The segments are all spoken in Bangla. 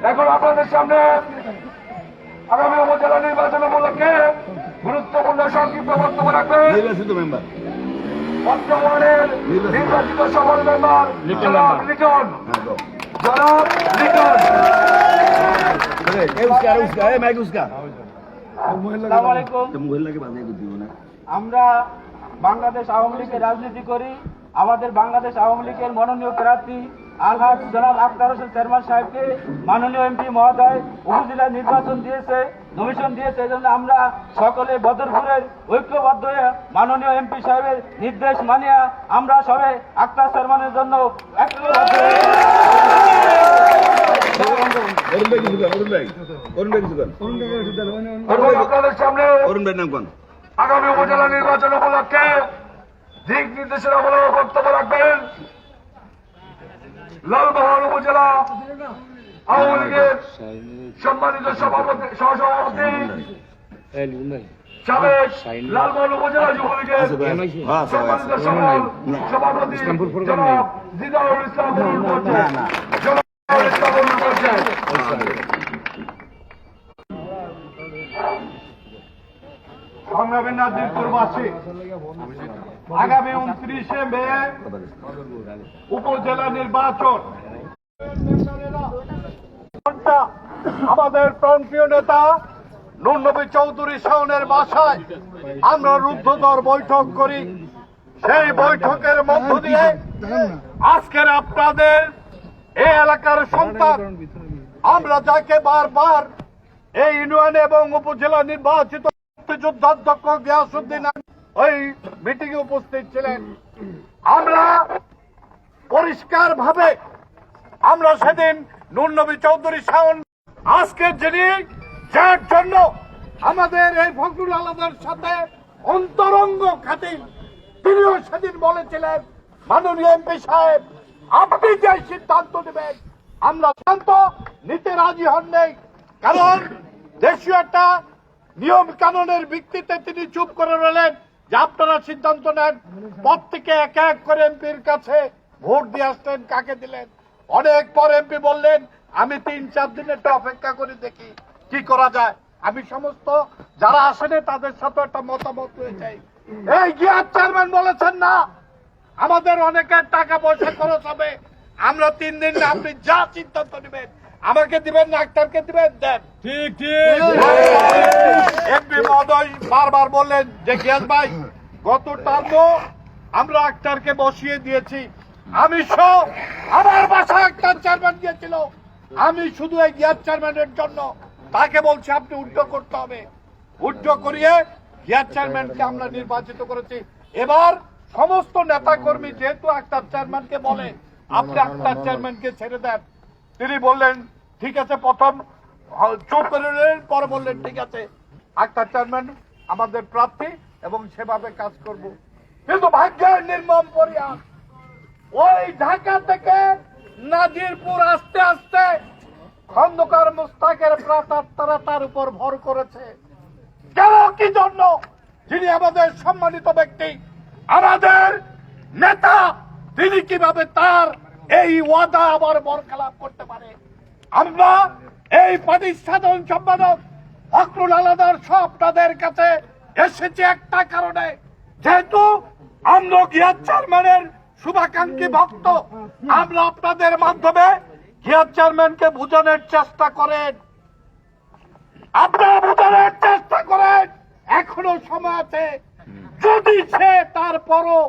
এখন আপনাদের সামনে আগামী উপজেলা নির্বাচন উপলক্ষে গুরুত্বপূর্ণ সংক্ষিপ্ত বক্তব্য রাখবেন বর্তমানের নির্বাচিত সফল মেম্বার জনাব লিটন। আমরা বাংলাদেশ আওয়ামী লীগের রাজনীতি করি। আমাদের বাংলাদেশ আওয়ামী লীগের মনোনীয় প্রার্থী আলহাজ জনাব আখতার হোসেন চেয়ারম্যান সাহেবকে মাননীয় এমপি মহোদয় উপজেলায় নির্বাচন দিয়েছে, নমিশন দিয়েছে। এই জন্য আমরা সকলে বদরপুরের ঐক্যবদ্ধ হয়ে মাননীয় এমপি সাহেবের নির্দেশ মানিয়া আমরা সবাই আখতার চেয়ারম্যানের জন্য আগামী উপজেলা নির্বাচন উপলক্ষে দিক নির্দেশনামূলক বক্তব্য রাখবেন লালমোহন উপজেলা আওয়ামী লীগের সম্মানিত সহসভাপতি সাবেক লালমোহন উপজেলা যুবলীগের সম্মানিত সভাপতি জনাব জিদাউল ইসলাম সংগ্রামী নাজিরপুরবাসী, আগামী 29শে মে উপজেলা নির্বাচন। আমাদের প্রাণপ্রিয় নেতা নূর নবী চৌধুরী শাওনের বাসায় আমরা রুদ্ধদ্বার বৈঠক করি। সেই বৈঠকের মধ্য দিয়ে আজকের আপনাদের এই এলাকার সন্তান, আমরা যাকে বারবার এই ইউনিয়ন এবং উপজেলা নির্বাচিত মুক্তিযোদ্ধাধ্যক্ষ গিয়াসউদ্দিন ওই মিটিং এ উপস্থিত ছিলেন। আমরা পরিষ্কার ভাবে আমরা সেদিন নূর নবী চৌধুরী শাওন আজকের যিনি যার জন্য আমাদের এই ফখরুল আলমের সাথে অন্তরঙ্গ খাতির, তিনিও সেদিন বলেছিলেন মাননীয় এমপি সাহেব আপনি যে সিদ্ধান্ত নেবেন আমরা সিদ্ধান্ত নিতে রাজি হন নেই, কারণ দেশীয় একটা নিয়ম কানুনের ভিত্তিতে তিনি চুপ করে রইলেন যে আপনারা সিদ্ধান্ত নেন। প্রত্যেকে এক এক করে এমপির কাছে ভোট দিয়ে আসলেন, কাকে দিলেন। অনেক পর এমপি বললেন আমি 3-4 দিন একটু অপেক্ষা করে দেখি কি করা যায়। আমি সমস্ত যারা আসেনি তাদের সাথে একটা মতামত হয়ে যাই। এই গিয়ার চেয়ারম্যান বলেছেন না আমাদের অনেকের টাকা পয়সা খরচ হবে, আমরা 3 দিন আপনি যা সিদ্ধান্ত নেবেন আমাকে দিবেন না আক্তারকে দিবেন, দেন। ঠিক ঠিক। এমপি মহোদয় বারবার বললেন যে গিয়াস ভাই গত টার্মও আমরা আক্তারকে বসিয়ে দিয়েছি, আমি সব আমার বাসায় আক্তার চেয়ারম্যান গিয়েছিল, আমি শুধু এই গিয়াস চেয়ারম্যানের জন্য তাকে বলছি আপনি উদ্যোগ করতে হবে। উদ্যোগ করিয়ে গিয়াস চেয়ারম্যানকে আমরা নির্বাচিত করেছি। এবার সমস্ত নেতা কর্মী যেহেতু আক্তার চেয়ারম্যানকে বলে আপনি আক্তার চেয়ারম্যানকে ছেড়ে দেন, তিনি বললেন ঠিক আছে, প্রথম চুপ করে নিলেন, পরে বললেন ঠিক আছে আক্তার চেয়ারম্যান আমাদের প্রার্থী এবং সেভাবে কাজ করব। কিন্তু ভাগ্যের নির্মম পরিহাস, ওই ঢাকা থেকে নাজিরপুর আস্তে আস্তে খন্দকার মুস্তাকের তারা তার উপর ভর করেছে। কেন কি জন্য? যিনি আমাদের সম্মানিত ব্যক্তি, আমাদের নেতা, তিনি কিভাবে তার এই ওয়াদা আবার বরখেলাপ করতে পারে? আমরা এই পার্টির সাধারণ সম্পাদক ফখরুল আলাদার সহ আপনাদের কাছে এসেছে একটা কারণে, যেহেতু আমরা গিয়াস চেয়ারম্যানের শুভাকাঙ্ক্ষী ভক্ত, আমরা আপনাদের মাধ্যমে গিয়াস চেয়ারম্যানকে বোঝানোর চেষ্টা করেন, আপনারা বোঝানোর চেষ্টা করেন, এখনো সময় আছে। যদি সে তারপরও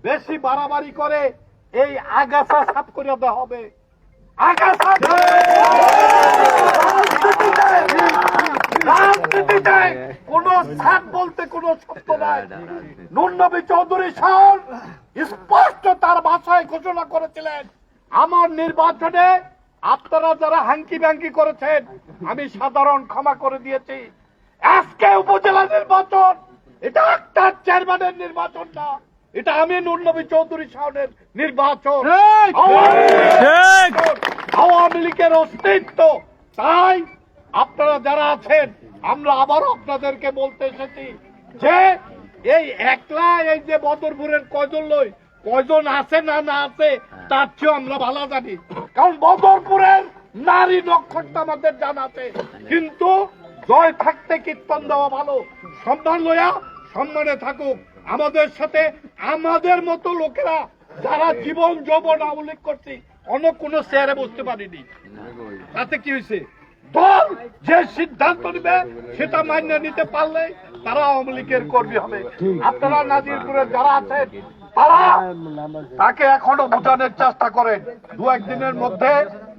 বেশি বাড়াবাড়ি করে এই আগাছা সাফ করে দেওয়া হবে। আগাছা রাজনীতিতে কোন সাফ বলতে কোন শব্দ নাই। নূর নবী চৌধুরী সাহেব স্পষ্ট তার ভাষায় ঘোষণা করেছিলেন, আমার নির্বাচনে আপনারা যারা হাঙ্কি ব্যাঙ্কি করেছেন আমি সাধারণ ক্ষমা করে দিয়েছি। আজকে উপজেলা নির্বাচন, এটা একটা চেয়ারম্যানের নির্বাচন না, এটা আমি নূর নবী চৌধুরী সাহেবের নির্বাচন, আওয়ামী লীগের অস্তিত্ব। তাই আপনারা যারা আছেন, আমরা আবারও আপনাদেরকে বলতে এসেছি যে এই একলা এই যে বদরপুরের কয়জন আছে না না আছে তার চেয়েও আমরা ভালো জানি, কারণ বদরপুরের নারী নক্ষত্র আমাদের জানা আছে। কিন্তু জয় থাকতে কীর্তন দেওয়া ভালো, সম্মান লইয়া সম্মানে থাকুক। আমাদের সাথে আমাদের মতো লোকেরা যারা জীবন যৌবন উল্লেখ করছি, অন্য কোন চেয়ারে বসতে পারিনি, তাতে কি হয়েছে? দল যে সিদ্ধান্ত নিবে সেটা মান্য নিতে পারলে তারা আওয়ামী লীগের কর্মী হবে। আপনারা নাজিরপুরে যারা আছেন তারা তাকে এখনো বোঝানোর চেষ্টা করেন, দু একদিনের মধ্যে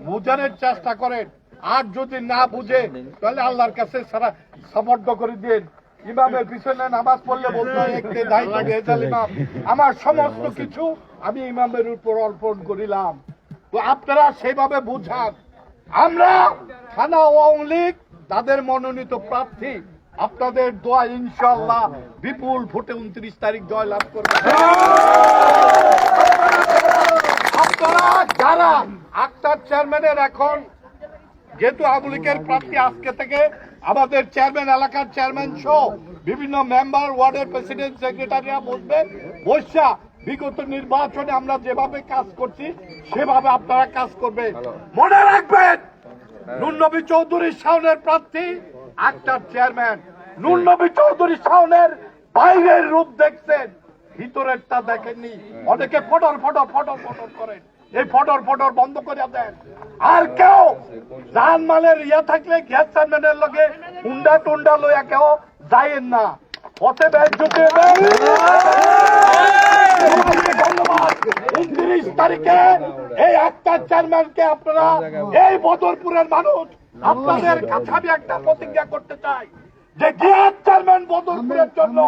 বোঝানোর চেষ্টা করেন। আর যদি না বুঝে তাহলে আল্লাহর কাছে সারা সমর্থ করে দিন। ইমামের পিছনে নামাজ পড়লে বলতে হয় একটি দায়িত্ব বেজাল ইমাম, আমার সমস্ত কিছু আমি ইমামের উপর অর্পণ করিলাম। তো আপনারা সেইভাবে বুঝান। আমরা থানা আওয়ামী লীগ তাদের মনোনীত প্রার্থী, আপনাদের দোয়া ইনশাআল্লাহ বিপুল ভোটে 29 তারিখ জয় লাভ করবে। আপনারা যারা আক্তার চেয়ারম্যানের এখন যেহেতু আওয়ামী লীগের প্রার্থী, আজকে থেকে আমাদের চেয়ারম্যান, এলাকার চেয়ারম্যান সহ বিভিন্ন মেম্বার, ওয়ার্ডের প্রেসিডেন্ট, সেক্রেটারিরা বসবে, বসা বিগত নির্বাচনে আমরা যেভাবে কাজ করছি সেভাবে আপনারা কাজ করবেন। মনে রাখবেন, নূর নবী চৌধুরী শাওনের প্রার্থী আক্তার চেয়ারম্যান। নূর নবী চৌধুরী শাওনের বাইরের রূপ দেখছেন, ভিতরেরটা দেখেননি। অনেকে ফটর করেন, এই ফটর বন্ধ করে দেন। আর কেউ জানমালের ইয়া থাকলে গ্যাস চেয়ারম্যানের লগে হুন্ডা টুন্ডা লইয়া কেউ যাইয়েন না, পথে ব্যাগ জুটে। 29 তারিখে এই আক্তার চেয়ারম্যানকে আপনারা, এই বদরপুরের মানুষ আপনাদের কাছে আমি একটা প্রতিজ্ঞা করতে চাই যে গিয়াস চেয়ারম্যান বদরপুরের জন্য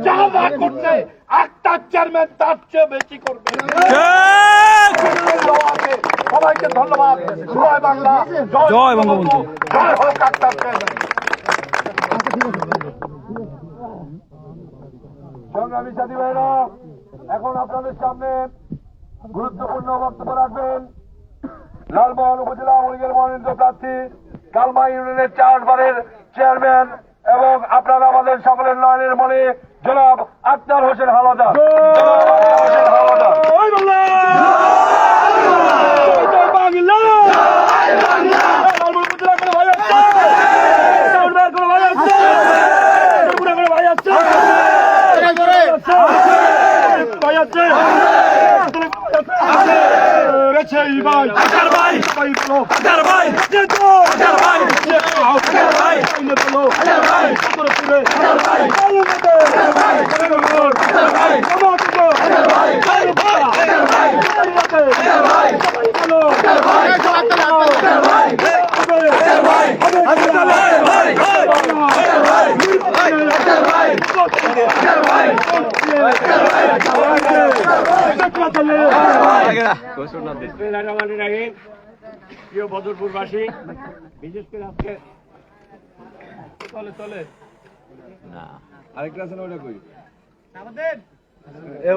যা যা করছে আক্তার চেয়ারম্যান তার চেয়ে বেশি করবে। সবাইকে ধন্যবাদ। জয় বাংলা, জয় বঙ্গবন্ধু, জয় হোক আক্তার চেয়ারম্যান। সংগ্রামী সাথী ভাইরা, এখন আপনাদের সামনে গুরুত্বপূর্ণ বক্তব্য রাখবেন লালমোহন উপজেলা আওয়ামী লীগের মনোনীত প্রার্থী, কালমা ইউনিয়নের 4 বারের চেয়ারম্যান এবং আপনারা আমাদের সকলের নয়নের মনে জনাব আক্তার হোসেন হাওলাদার। প্রিয় বদরপুরবাসী, বিশেষ করে আজকে চলে আরেকটা আছে না, ওটা কই আমাদের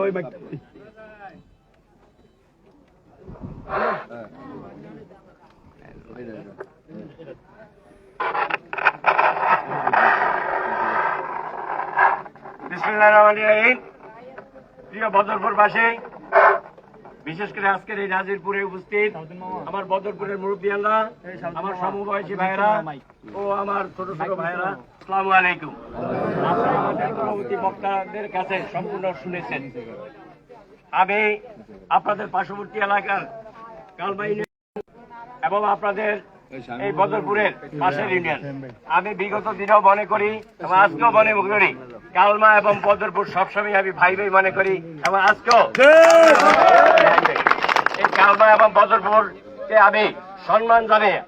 ওই বিসমিল্লাহির রহমানির রহিম। প্রিয় বদরপুরবাসী, বিশেষ করে আজকের এই নাজিরপুরে উপস্থিত আমার বদরপুরের মুরব্বিয়ানরা, আমার সমবয়সী ভাইয়েরা ও আমার ছোট ছোট ভাইয়েরা, আসসালামু আলাইকুম। আপনারা আমাদের পরবর্তী বক্তাদের কাছে সম্পূর্ণ শুনেছেন। আমি আপনাদের পার্শ্ববর্তী এলাকার কালবাই এবং আপনাদের এই বদরপুরের পাশের ইউনিয়ন, আমি বিগত দিনেও মনে করি এবং আজকেও মনে করি কালমা এবং বদরপুর সবসময় আমি ভাই ভাই মনে করি এবং আজকেও এই কালমা এবং বদরপুরকে আমি সম্মান জানিয়ে,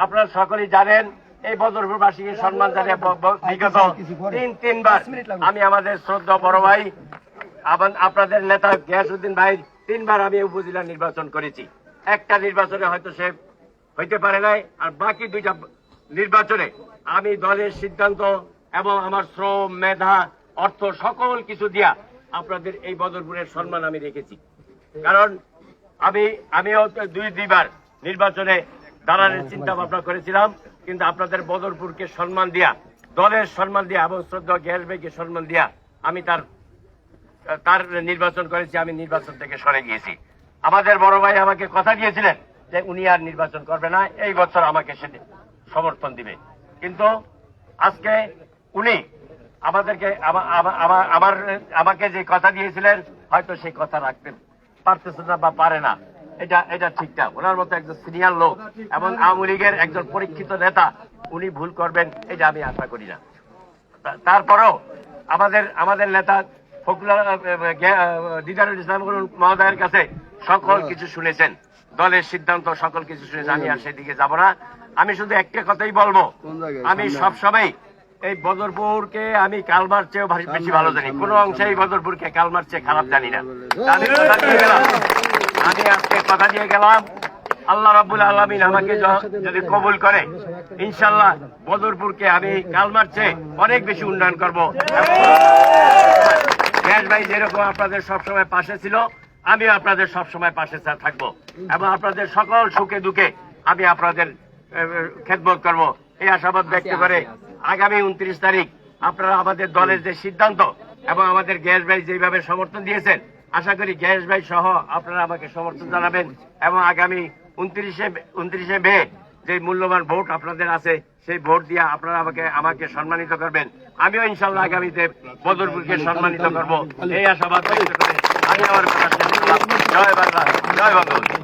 আপনারা সকলেই জানেন এই বদরপুরবাসীকে সম্মান জানিয়ে বিগত তিনবার আমি আমাদের শ্রদ্ধা বড় ভাই আপনাদের নেতা গিয়াসউদ্দিন ভাই 3 বার আমি উপজেলা নির্বাচন করেছি। একটা নির্বাচনে হয়তো সে হইতে পারে নাই, আর বাকি 2টা নির্বাচনে আমি দলের সিদ্ধান্ত এবং আমার শ্রম, মেধা, অর্থ সকল কিছু দিয়া আপনাদের এই বদরপুরের সম্মান আমি রেখেছি। কারণ আমিও 2বার নির্বাচনে দাঁড়ানোর চিন্তা ভাবনা করেছিলাম, কিন্তু আপনাদের বদরপুরকে সম্মান দিয়া, দলের সম্মান দিয়া এবং শ্রদ্ধা গিয়াস ভাইকে সম্মান দিয়া আমি তার নির্বাচন করেছি। আমি নির্বাচন থেকে সরে গিয়েছি। আমাদের বড় ভাই আমাকে কথা দিয়েছিলেন যে উনি আর নির্বাচন করবে না, এই বছর আমাকে সে সমর্থন দিবে। কিন্তু আজকে উনি আমাদেরকে আমাকে যে কথা দিয়েছিলেন হয়তো সেই কথা রাখতে পারতেছে না বা পারে না, এটা ঠিক না। ওনার মতো একজন সিনিয়র লোক এবং আওয়ামী লীগের একজন পরীক্ষিত নেতা, উনি ভুল করবেন এটা আমি আশা করি না। তারপরেও আমাদের নেতা দিদারুল ইসলাম মহোদয়ের কাছে সকল কিছু শুনেছেন, দলের সিদ্ধান্ত সকল কিছু শুনেছেন। আমি আর সেদিকে যাব না। আমি শুধু একটা কথাই বলবো, আমি সবসময় এই বদরপুরকে আমি কালমার চেয়েও বেশি ভালো জানি। কোন অংশে এই বদরপুরকে কালমার চেয়ে খারাপ জানি না। আমি আজকে কথা দিয়ে গেলাম, আল্লাহ রাব্বুল আলামিন আমাকে যদি কবুল করে ইনশাআল্লাহ বদরপুরকে আমি কালমার চেয়ে অনেক বেশি উন্নয়ন করব। গ্যাস ভাই যেরকম আপনাদের সবসময় পাশে ছিল, আমিও আপনাদের সবসময় পাশে থাকবো এবং আপনাদের সকল সুখে দুঃখে আমি আপনাদের খেদমত করব, এই আশাবাদ ব্যক্ত করে আগামী 29 তারিখ আপনারা আমাদের দলের যে সিদ্ধান্ত এবং আমাদের গ্যাস ভাই যেভাবে সমর্থন দিয়েছেন, আশা করি গ্যাস ভাই সহ আপনারা আমাকে সমর্থন জানাবেন এবং আগামী 29শে মে যে মূল্যবান ভোট আপনাদের আছে সেই ভোট দিয়ে আপনারা আমাকে সম্মানিত করবেন। আমিও ইনশাল্লাহ আগামীতে বদরপুরকে সম্মানিত করব, এই আশাবাদ ব্যক্ত করে আমি আমার কথা শেষ করলাম। জয় বাংলা, জয় বঙ্গবন্ধু।